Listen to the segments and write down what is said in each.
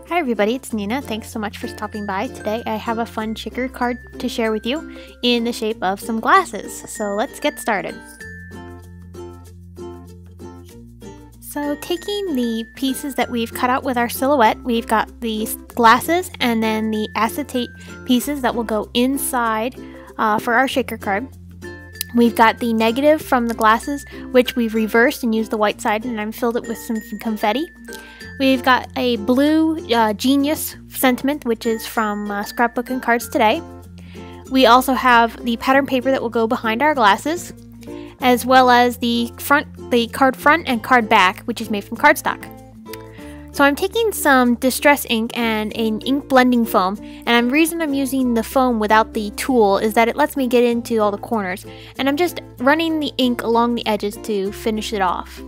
Hi everybody, it's Nina. Thanks so much for stopping by. Today I have a fun shaker card to share with you in the shape of some glasses. So let's get started. So taking the pieces that we've cut out with our silhouette, we've got the glasses and then the acetate pieces that will go inside for our shaker card. We've got the negative from the glasses, which we've reversed and used the white side, and I've filled it with some confetti. We've got a blue Genius sentiment, which is from Scrapbook and Cards Today. We also have the pattern paper that will go behind our glasses, as well as the card front and card back, which is made from cardstock. So I'm taking some Distress ink and an ink blending foam, and the reason I'm using the foam without the tool is that it lets me get into all the corners, and I'm just running the ink along the edges to finish it off.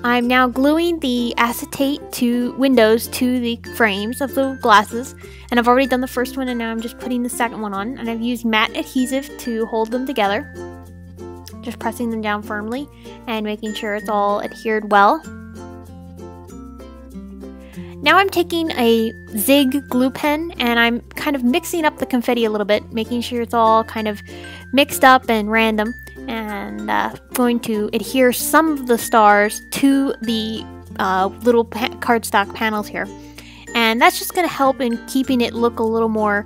I'm now gluing the acetate windows to the frames of the glasses, and I've already done the first one, and now I'm just putting the second one on, and I've used matte adhesive to hold them together, just pressing them down firmly and making sure it's all adhered well. Now I'm taking a Zig glue pen and I'm kind of mixing up the confetti a little bit, making sure it's all kind of mixed up and random, and going to adhere some of the stars to the little cardstock panels here. And that's just going to help in keeping it look a little more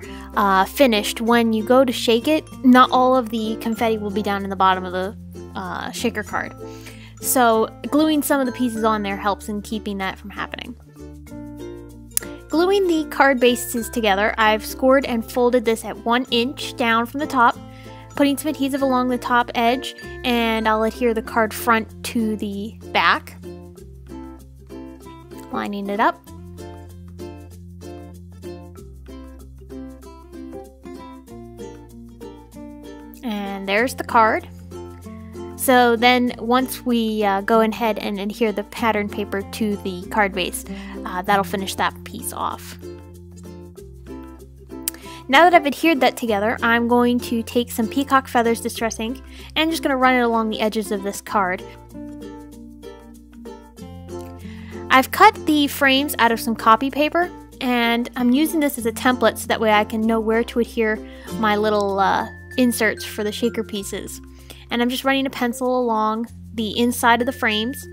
finished. When you go to shake it, not all of the confetti will be down in the bottom of the shaker card. So gluing some of the pieces on there helps in keeping that from happening. Gluing the card bases together, I've scored and folded this at 1 inch down from the top, putting some adhesive along the top edge, and I'll adhere the card front to the back, lining it up. And there's the card. So then once we go ahead and adhere the pattern paper to the card base, that'll finish that piece off. Now that I've adhered that together, I'm going to take some Peacock Feathers Distress ink and just going to run it along the edges of this card. I've cut the frames out of some copy paper, and I'm using this as a template so that way I can know where to adhere my little inserts for the shaker pieces. And I'm just running a pencil along the inside of the frames,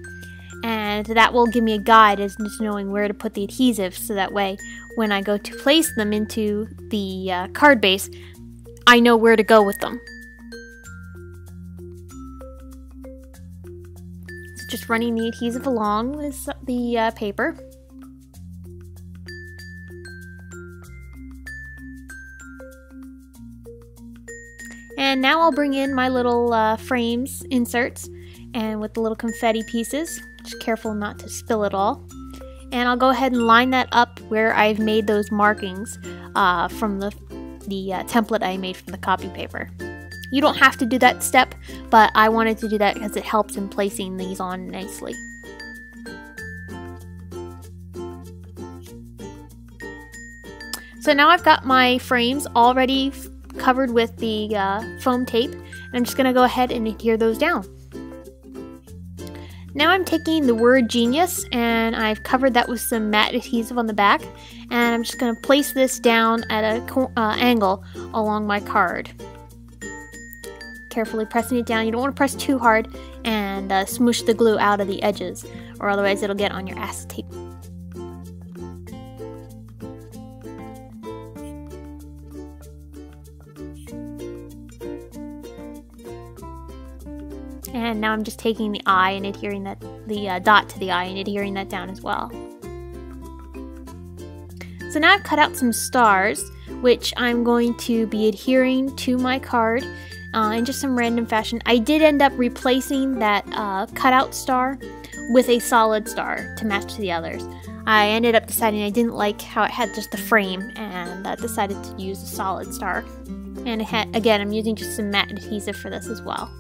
and that will give me a guide as to knowing where to put the adhesive, so that way when I go to place them into the card base, I know where to go with them. So just running the adhesive along with the paper. And now I'll bring in my little frames inserts, and with the little confetti pieces, just careful not to spill it all. And I'll go ahead and line that up where I've made those markings from the template I made from the copy paper. You don't have to do that step, but I wanted to do that because it helps in placing these on nicely. So now I've got my frames already covered with the foam tape, and I'm just going to go ahead and adhere those down. Now I'm taking the word Genius, and I've covered that with some matte adhesive on the back, and I'm just going to place this down at an angle along my card. Carefully pressing it down. You don't want to press too hard and smoosh the glue out of the edges, or otherwise it'll get on your acetate. And now I'm just taking the eye and adhering that, the dot to the eye, and adhering that down as well. So now I've cut out some stars, which I'm going to be adhering to my card in just some random fashion. I did end up replacing that cutout star with a solid star to match to the others. I ended up deciding I didn't like how it had just the frame, and decided to use a solid star. And again, I'm using just some matte adhesive for this as well.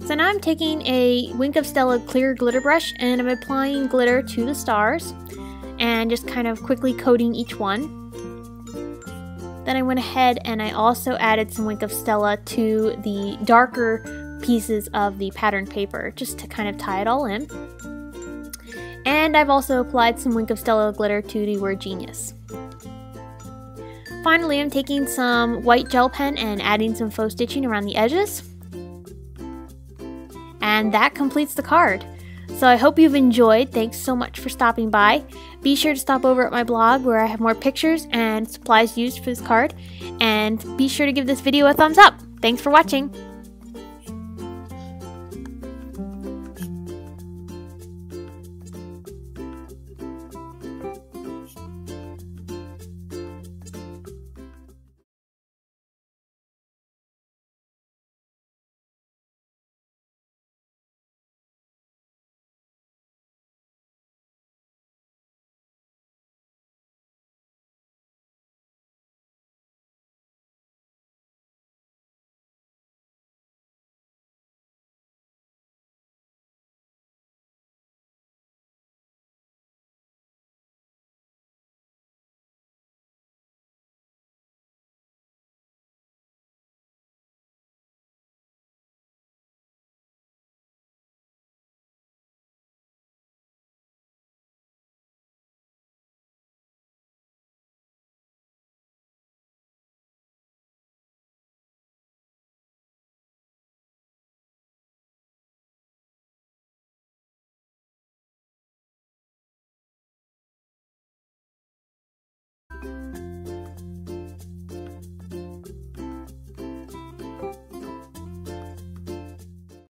So now I'm taking a Wink of Stella clear glitter brush, and I'm applying glitter to the stars and just kind of quickly coating each one. then I went ahead and I also added some Wink of Stella to the darker pieces of the pattern paper, just to kind of tie it all in. And I've also applied some Wink of Stella glitter to the word genius. Finally, I'm taking some white gel pen and adding some faux stitching around the edges. And that completes the card. So I hope you've enjoyed. Thanks so much for stopping by. Be sure to stop over at my blog where I have more pictures and supplies used for this card. And be sure to give this video a thumbs up. Thanks for watching.